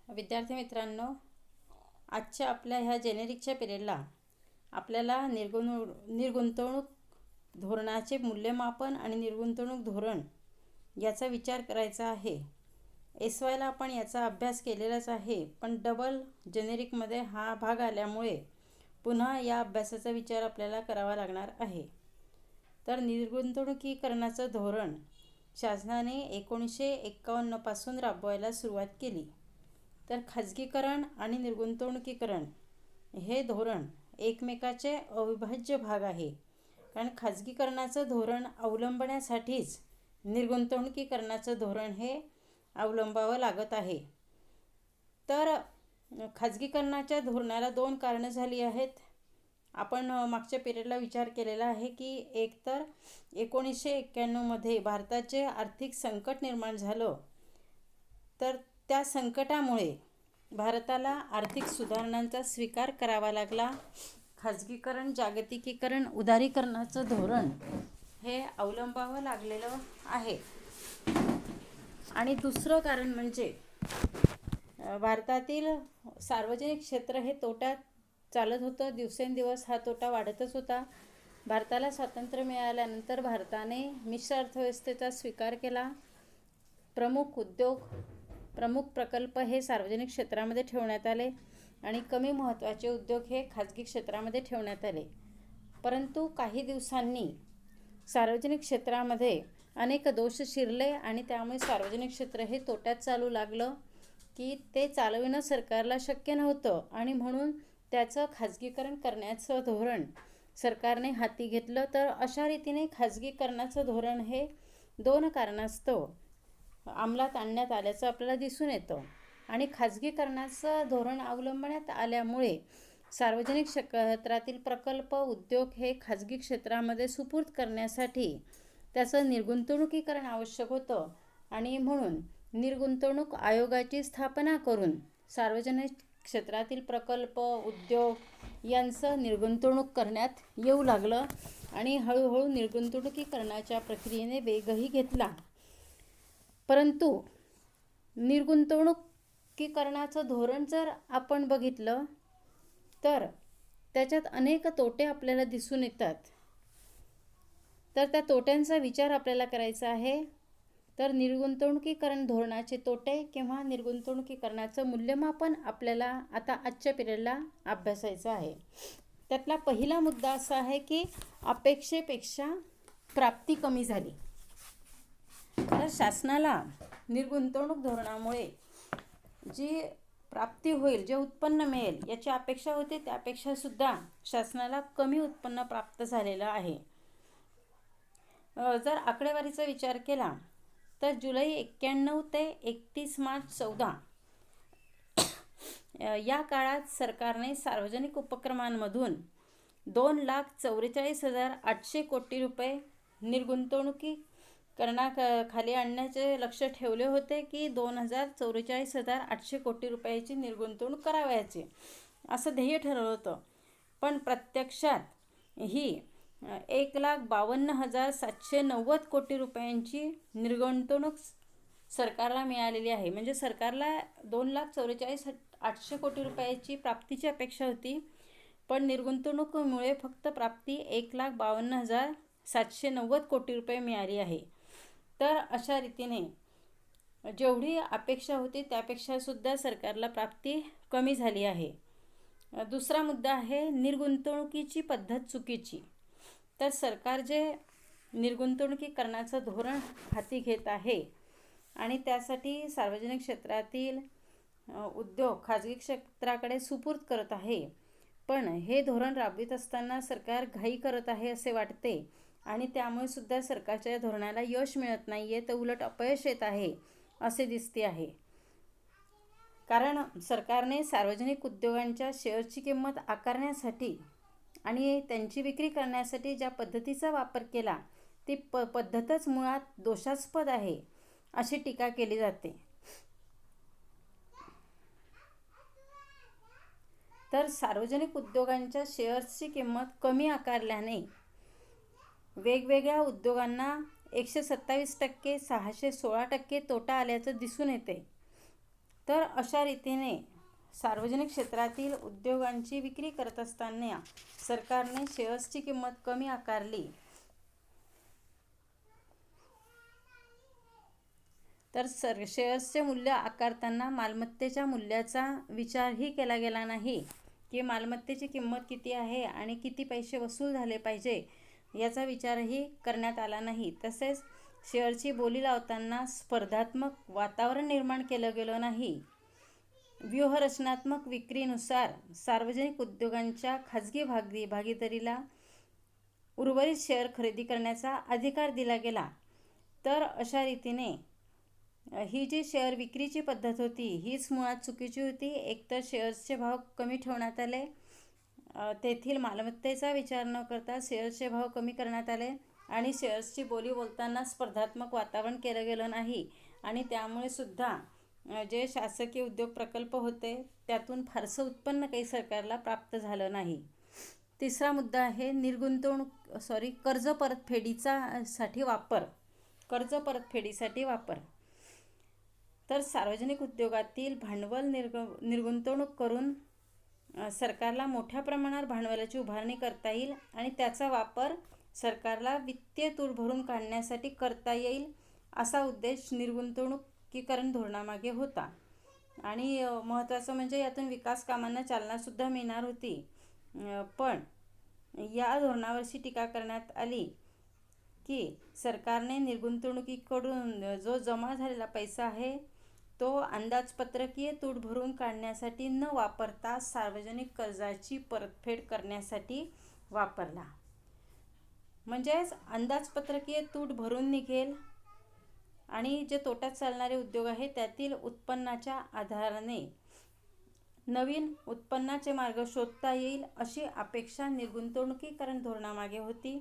विद्यार्थी मित्रांनो, आजच्या आपल्या ह्या जेनेरिकच्या पिरियडला आपल्याला निर्गुंतवणूक धोरणाचे मूल्यमापन आणि निर्गुंतवणूक धोरण याचा विचार करायचा आहे. SYला आपण याचा अभ्यास केलेलाच आहे, पण डबल जेनेरिकमध्ये हा भाग आल्यामुळे पुन्हा या अभ्यासाचा विचार आपल्याला करावा लागणार आहे. तर निर्गुंतवणुकीकरणाचं धोरण शासनाने 1951 पासून राबवायला सुरुवात केली. तर खाजगीकरण आणि निर्गुंतवणुकीकरण हे धोरण एकमेकाचे अविभाज्य भाग आहे. कारण खाजगीकरणाचं धोरण अवलंबण्यासाठीच निर्गुंतवणुकीकरणाचं धोरण हे अवलंबावं लागत आहे. तर खाजगीकरणाच्या धोरणाला 2 कारणं झाली आहेत. आपण मागच्या पिरियडला विचार केलेला आहे की एक तर 1991मध्ये भारताचे आर्थिक संकट निर्माण झालं. तर त्या संकटामुळे भारताला आर्थिक सुधारणांचा स्वीकार करावा लागला. खाजगीकरण, जागतिकीकरण, उदारीकरणाचं धोरण हे अवलंबावं लागलेलं आहे. आणि दुसरं कारण म्हणजे भारतातील सार्वजनिक क्षेत्र हे तोट्यात चालत होतं. दिवसेंदिवस हा तोटा वाढतच होता. भारताला स्वातंत्र्य मिळाल्यानंतर भारताने मिश्र अर्थव्यवस्थेचा स्वीकार केला. प्रमुख उद्योग, प्रमुख प्रकल्प हे सार्वजनिक क्षेत्रामध्ये ठेवण्यात आले आणि कमी महत्त्वाचे उद्योग हे खाजगी क्षेत्रामध्ये ठेवण्यात आले. परंतु काही दिवसांनी सार्वजनिक क्षेत्रामध्ये अनेक दोष शिरले आणि त्यामुळे सार्वजनिक क्षेत्र हे तोट्यात चालू लागलं की ते चालविणं सरकारला शक्य नव्हतं आणि म्हणून त्याचं खाजगीकरण करण्याचं धोरण सरकारने हाती घेतलं. तर अशा रीतीने खाजगीकरणाचं धोरण हे 2 कारणास्तव अंमलात आणण्यात आल्याचं आपल्याला दिसून येतं. आणि खाजगीकरणाचं धोरण अवलंबण्यात आल्यामुळे सार्वजनिक क्षेत्रातील प्रकल्प, उद्योग हे खाजगी क्षेत्रामध्ये सुपूर्द करण्यासाठी त्याचं निर्गुंतवणुकीकरण आवश्यक होतं आणि म्हणून निर्गुंतवणूक आयोगाची स्थापना करून सार्वजनिक क्षेत्रातील प्रकल्प, उद्योग यांचं निर्गुंतवणूक करण्यात येऊ लागलं आणि हळूहळू निर्गुंतवणुकीकरणाच्या प्रक्रियेने वेगही घेतला. परंतु निर्गुंतवणुकीकरणाचं धोरण जर आपण बघितलं तर त्याच्यात अनेक तोटे आपल्याला दिसून येतात. तर त्या तोट्यांचा विचार आपल्याला करायचा आहे. तर निर्गुंतवणुकीकरण धोरणाचे तोटे किंवा निर्गुंतवणुकीकरणाचं मूल्यमापन आपल्याला आता आजच्या पिरियडला अभ्यासायचं आहे. त्यातला पहिला मुद्दा असा आहे की अपेक्षेपेक्षा प्राप्ती कमी झाली. तर शासनाला निर्गुंतवणूक धोरणामुळे जी प्राप्ती होईल, जे उत्पन्न मिळेल याची अपेक्षा होती, त्यापेक्षा सुद्धा शासनाला कमी उत्पन्न प्राप्त झालेलं आहे. जर आकडेवारीचा विचार केला तर जुलै 91 ते 31 मार्च 14 या काळात सरकारने सार्वजनिक उपक्रमांमधून 2,44,800 कोटी रुपये निर्गुंतवणुकीकरणाखाली आणण्याचे लक्ष ठेवले होते की 2,44,800 कोटी रुपयाची निर्गुंतवणूक करावयाची असं ध्येय ठरवलं होतं. पण प्रत्यक्षात ही 1,52,790 कोटी रुपयांची निर्गुंतवणूक सरकारला मिळालेली आहे. म्हणजे सरकारला 2,44,800 कोटी रुपयाची प्राप्तीची अपेक्षा होती, पण निर्गुंतवणुकीमुळे फक्त प्राप्ती 1,52,790 कोटी रुपये मिळाली आहे. तर अशा रीतीने जेवढी अपेक्षा होती त्यापेक्षा सुद्धा सरकारला प्राप्ती कमी झाली आहे. दुसरा मुद्दा आहे निर्गुंतवणुकीची पद्धत चुकीची. तर सरकार जे निर्गुंतवणुकीकरणाचं धोरण हाती घेत आहे आणि त्यासाठी सार्वजनिक क्षेत्रातील उद्योग खाजगी क्षेत्राकडे सुपूर्द करत आहे, पण हे धोरण राबवित असताना सरकार घाई करत आहे असे वाटते आणि त्यामुळे सुद्धा सरकारच्या या धोरणाला यश मिळत नाही आहे, तर उलट अपयश येत आहे असे दिसते आहे. कारण सरकारने सार्वजनिक उद्योगांच्या शेअरची किंमत आकारण्यासाठी आणि त्यांची विक्री करण्यासाठी ज्या पद्धतीचा वापर केला ती पद्धतच मुळात दोषास्पद आहे अशी टीका केली जाते. तर सार्वजनिक उद्योगांच्या शेअर्सची किंमत कमी आकारल्याने वेगवेगळ्या उद्योगांना 127%, 616% तोटा आल्याचं दिसून येते. तर अशा रीतीने सार्वजनिक क्षेत्रातील उद्योगांची विक्री करत असताना सरकारने शेअर्सची किंमत कमी आकारली. तर शेअर्सचे मूल्य आकारताना मालमत्तेच्या मूल्याचा विचारही केला गेला नाही की मालमत्तेची किंमत किती आहे आणि किती पैसे वसूल झाले पाहिजे याचा विचारही करण्यात आला नाही. तसेच शेअरची बोली लावताना स्पर्धात्मक वातावरण निर्माण केलं गेलं नाही. व्यूहरचनात्मक विक्रीनुसार सार्वजनिक उद्योगांच्या खाजगी भागीदारीला उर्वरित शेअर खरेदी करण्याचा अधिकार दिला गेला. तर अशा रीतीने ही जी शेअर विक्रीची पद्धत होती हीच मुळात चुकीची होती. एकतर शेअर्सचे भाव कमी ठेवण्यात आले, तेथील मालमत्तेचा विचार न करता शेअर्सचे भाव कमी करण्यात आले आणि शेअर्सची बोली बोलताना स्पर्धात्मक वातावरण केलं गेलं नाही आणि त्यामुळे सुद्धा जे शासकीय उद्योग प्रकल्प होते त्यातून फारसं उत्पन्न काही सरकारला प्राप्त झालं नाही. तिसरा मुद्दा आहे कर्ज परतफेडीसाठी वापर. तर सार्वजनिक उद्योगातील भांडवल निर्गुंतवणूक करून सरकारला मोठ्या प्रमाणावर भांडवलाची उभारणी करता येईल आणि त्याचा वापर सरकारला वित्तीय तूट भरून काढण्यासाठी करता येईल असा उद्देश निर्गुंतवणुकीकरण धोरणामागे होता. आणि महत्त्वाचं म्हणजे यातून विकास कामांना चालनासुद्धा मिळणार होती. पण या धोरणावरची टीका करण्यात आली की सरकारने निर्गुंतवणुकीकडून जो जमा झालेला पैसा आहे तो अंदाजपत्रकीय तूट भरून काढण्यासाठी न वापरता सार्वजनिक कर्जाची परतफेड करण्यासाठी वापरला. म्हणजेच अंदाजपत्रकीय तूट भरून निघेल आणि जे तोट्यात चालणारे उद्योग आहेत त्यातील उत्पन्नाच्या आधाराने नवीन उत्पन्नाचे मार्ग शोधता येईल अशी अपेक्षा निर्गुंतवणुकीकरण धोरणामागे होती.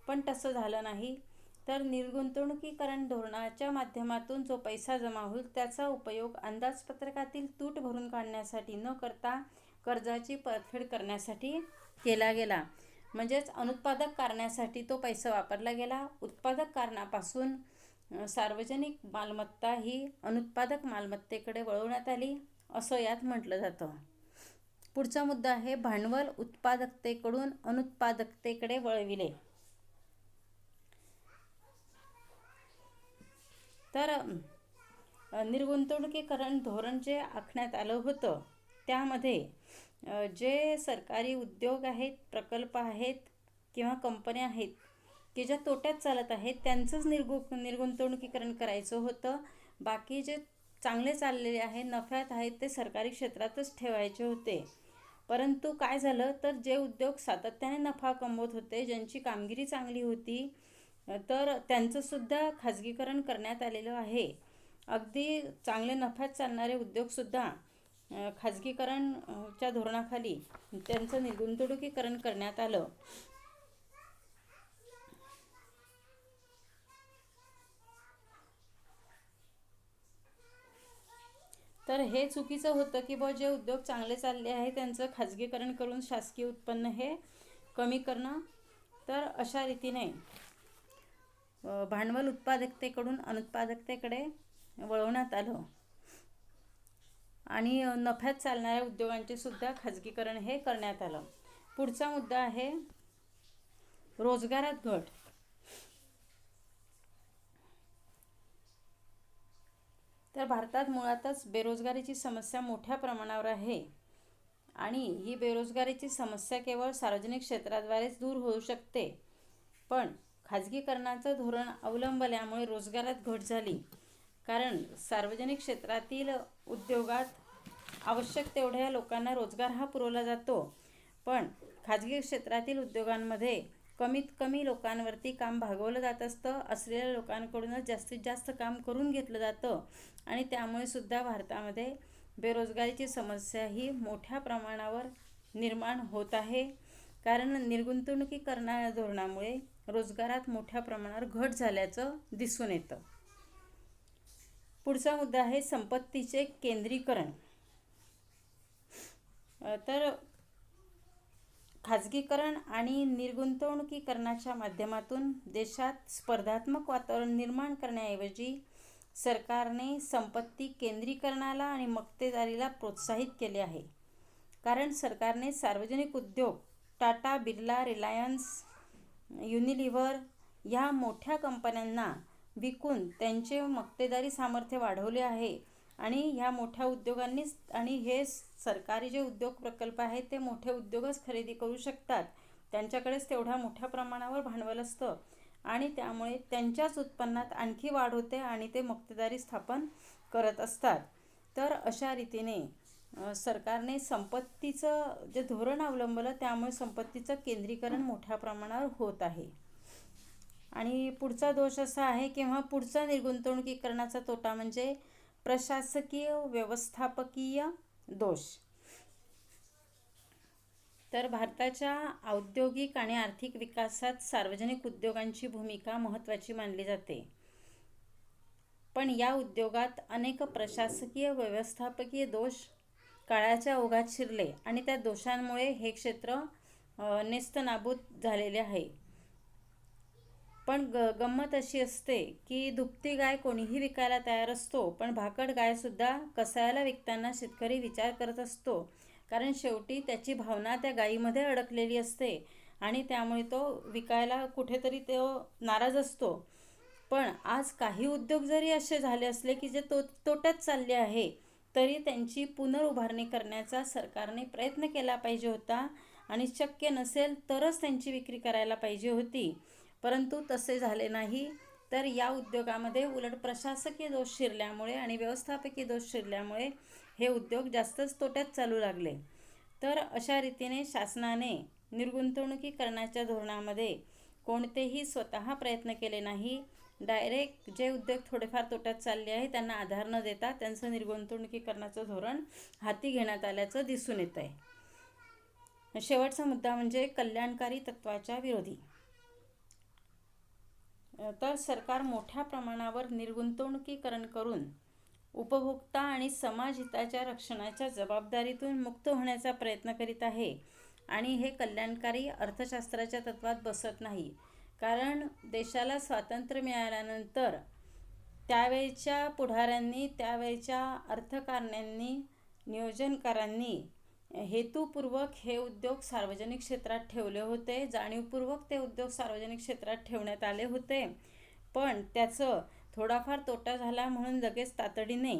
पण तसं झालं नाही. तर निर्गुंतवणुकीकरण धोरणाच्या माध्यमातून जो पैसा जमा होईल त्याचा उपयोग अंदाजपत्रकातील तूट भरून काढण्यासाठी न करता कर्जाची परतफेड करण्यासाठी केला गेला. म्हणजेच अनुत्पादक कारणासाठी तो पैसा वापरला गेला. उत्पादक कारणापासून सार्वजनिक मालमत्ता ही अनुत्पादक मालमत्तेकडे वळवण्यात आली असं यात म्हटलं जातं. पुढचा मुद्दा आहे भांडवल उत्पादकतेकडून अनुत्पादकतेकडे वळविले. तर निर्गुंतवणुकीकरण धोरण जे आखण्यात आलं होतं त्यामध्ये जे सरकारी उद्योग आहेत, प्रकल्प आहेत किंवा कंपन्या आहेत की ज्या तोट्यात चालत आहेत त्यांचंच निर्गुंतवणुकीकरण करायचं होतं. बाकी जे चांगले चाललेले आहे, नफ्यात आहेत ते सरकारी क्षेत्रातच ठेवायचे होते. परंतु काय झालं तर जे उद्योग सातत्याने नफा कमवत होते, ज्यांची कामगिरी चांगली होती, तर त्यांचंसुद्धा खाजगीकरण करण्यात आलेलं आहे. अगदी चांगले नफ्यात चालणारे उद्योगसुद्धा खाजगीकरणच्या धोरणाखाली त्यांचं निर्गुंतवणुकीकरण करण्यात आलं. तर हे चुकीचं होतं की जे उद्योग चांगले चालले आहे त्यांचं खाजगीकरण करून शासकीय उत्पन्न हे कमी करणं. तर अशा रीतीने भांडवल उत्पादकतेकडून अनुत्पादकतेकडे वळवण्यात आलं आणि नफ्यात चालणाऱ्या उद्योगांचे सुद्धा खाजगीकरण हे करण्यात आलं. पुढचा मुद्दा आहे रोजगारात घट. तर भारतात मुळातच बेरोजगारीची समस्या मोठ्या प्रमाणावर आहे आणि ही बेरोजगारीची समस्या केवळ सार्वजनिक क्षेत्राद्वारेच दूर होऊ शकते. पण खाजगीकरणाचं धोरण अवलंबल्यामुळे रोजगारात घट झाली. कारण सार्वजनिक क्षेत्रातील उद्योगात आवश्यक तेवढ्या लोकांना रोजगार हा पुरवला जातो, पण खाजगी क्षेत्रातील उद्योगांमध्ये कमीत कमी लोकांवरती काम भागवलं जात असतं. असलेल्या लोकांकडूनच जास्तीत जास्त काम करून घेतलं जातं आणि त्यामुळे सुद्धा भारतामध्ये बेरोजगारीची समस्या ही मोठ्या प्रमाणावर निर्माण होत आहे. कारण निर्गुंतवणुकीकरण धोरणामुळे रोजगारात मोठ्या प्रमाणावर घट झाल्याचं दिसून येतं. पुढचा मुद्दा आहे संपत्तीचे केंद्रीकरण. तर खाजगीकरण आणि निर्गुंतवणुकीकरणाच्या माध्यमातून देशात स्पर्धात्मक वातावरण निर्माण करण्याऐवजी सरकारने संपत्ती केंद्रीकरणाला आणि मक्तेदारीला प्रोत्साहित केले आहे. कारण सरकारने सार्वजनिक उद्योग टाटा, बिर्ला, रिलायन्स, युनिलिव्हर ह्या मोठ्या कंपन्यांना विकून त्यांचे मक्तेदारी सामर्थ्य वाढवले आहे. आणि ह्या मोठ्या उद्योगांनीच, आणि हे सरकारी जे उद्योग प्रकल्प आहेत ते मोठे उद्योगच खरेदी करू शकतात. त्यांच्याकडेच तेवढ्या मोठ्या प्रमाणावर भांडवल असतं आणि त्यामुळे त्यांच्याच उत्पन्नात आणखी वाढ होते आणि ते मक्तेदारी स्थापन करत असतात. तर अशा रीतीने सरकारने संपत्तीचं जे धोरण अवलंबलं त्यामुळे संपत्तीचं केंद्रीकरण मोठ्या प्रमाणावर होत आहे. आणि पुढचा दोष असा आहे किंवा पुढचा निर्गुंतवणुकीकरणाचा तोटा म्हणजे प्रशासकीय व्यवस्थापकीय दोष. तर भारताच्या औद्योगिक आणि आर्थिक विकासात सार्वजनिक उद्योगांची भूमिका महत्त्वाची मानली जाते. पण या उद्योगात अनेक प्रशासकीय व्यवस्थापकीय दोष काळाच्या ओघात शिरले आणि त्या दोषांमुळे हे क्षेत्र नेस्तनाबूत झालेले आहे. पण गंमत अशी असते की दुभती गाय कोणीही विकायला तयार असतो, पण भाकड गायसुद्धा कसायाला विकताना शेतकरी विचार करत असतो. कारण शेवटी त्याची भावना त्या गायीमध्ये अडकलेली असते आणि त्यामुळे तो विकायला कुठेतरी तो नाराज असतो. पण आज काही उद्योग जरी असे झाले असले की जे तोट्यात चालले आहे, तरी त्यांची पुनरुभारणी करण्याचा सरकारने प्रयत्न केला पाहिजे होता आणि शक्य नसेल तरच त्यांची विक्री करायला पाहिजे होती. परंतु तसे झाले नाही. तर या उद्योगामध्ये उलट प्रशासकीय दोष शिरल्यामुळे आणि व्यवस्थापकीय दोष शिरल्यामुळे हे उद्योग जास्तच तोट्यात चालू लागले. तर अशा रीतीने शासनाने निर्गुंतवणुकीकरणाच्या धोरणामध्ये कोणतेही स्वतः प्रयत्न केले नाही. डायरेक्ट जे उद्योग थोडेफार तोट्यात चालले आहे त्यांना आधार न देता त्यांचं निर्गुंतवणुकीकरणाचं धोरण हाती घेण्यात आल्याचं दिसून येत आहे. शेवटचा मुद्दा म्हणजे कल्याणकारी तत्वाच्या विरोधी. तर सरकार मोठ्या प्रमाणावर निर्गुंतवणुकीकरण करून उपभोक्ता आणि समाज हिताच्या रक्षणाच्या जबाबदारीतून मुक्त होण्याचा प्रयत्न करीत आहे आणि हे कल्याणकारी अर्थशास्त्राच्या तत्वात बसत नाही. कारण देशाला स्वातंत्र्य मिळाल्यानंतर त्यावेळच्या पुढाऱ्यांनी, त्यावेळच्या अर्थकारण्यांनी, नियोजनकारांनी हेतुपूर्वक हे उद्योग सार्वजनिक क्षेत्रात ठेवले होते. जाणीवपूर्वक ते उद्योग सार्वजनिक क्षेत्रात ठेवण्यात आले होते. पण त्याचं थोडाफार तोटा झाला म्हणून लगेच तातडीने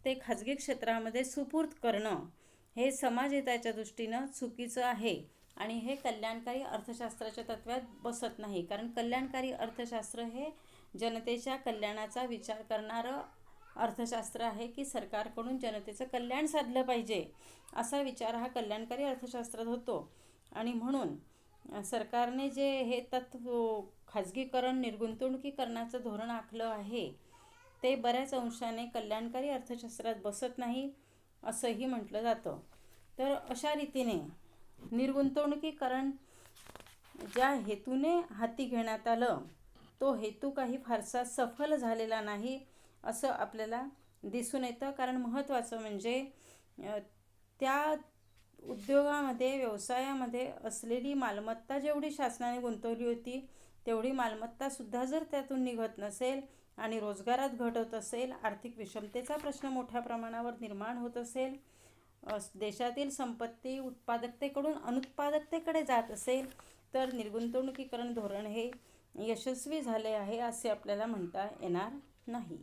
ते खाजगी क्षेत्रामध्ये सुपूर्द करणं हे समाजहिताच्या दृष्टीनं चुकीचं आहे आणि हे कल्याणकारी अर्थशास्त्राच्या तत्वात बसत नाही. कारण कल्याणकारी अर्थशास्त्र हे जनतेच्या कल्याणाचा विचार करणारं अर्थशास्त्र आहे की सरकारकडून जनतेचं कल्याण साधलं पाहिजे असा विचार हा कल्याणकारी अर्थशास्त्रात होतो. आणि म्हणून सरकारने जे हे तत्व खाजगीकरण, निर्गुंतवणुकीकरणाचं धोरण आखलं आहे ते बऱ्याच अंशाने कल्याणकारी अर्थशास्त्रात बसत नाही असंही म्हटलं जातं. तर अशा रीतीने निर्गुंतवणुकीकरण ज्या हेतूने हाती घेण्यात आलं तो हेतू काही फारसा सफल झालेला नाही असं आपल्याला दिसून येतं. कारण महत्त्वाचं म्हणजे त्या उद्योगामध्ये, व्यवसायामध्ये असलेली मालमत्ता जेवढी शासनाने गुंतवली होती तेवढी मालमत्तासुद्धा जर त्यातून निघत नसेल आणि रोजगारात घट होत असेल, आर्थिक विषमतेचा प्रश्न मोठ्या प्रमाणावर निर्माण होत असेल, देशातील संपत्ती उत्पादकतेकडून अनुत्पादकतेकडे जात असेल, तर निर्गुंतवणुकीकरण धोरण हे यशस्वी झाले आहे असे आपल्याला म्हणता येणार नाही.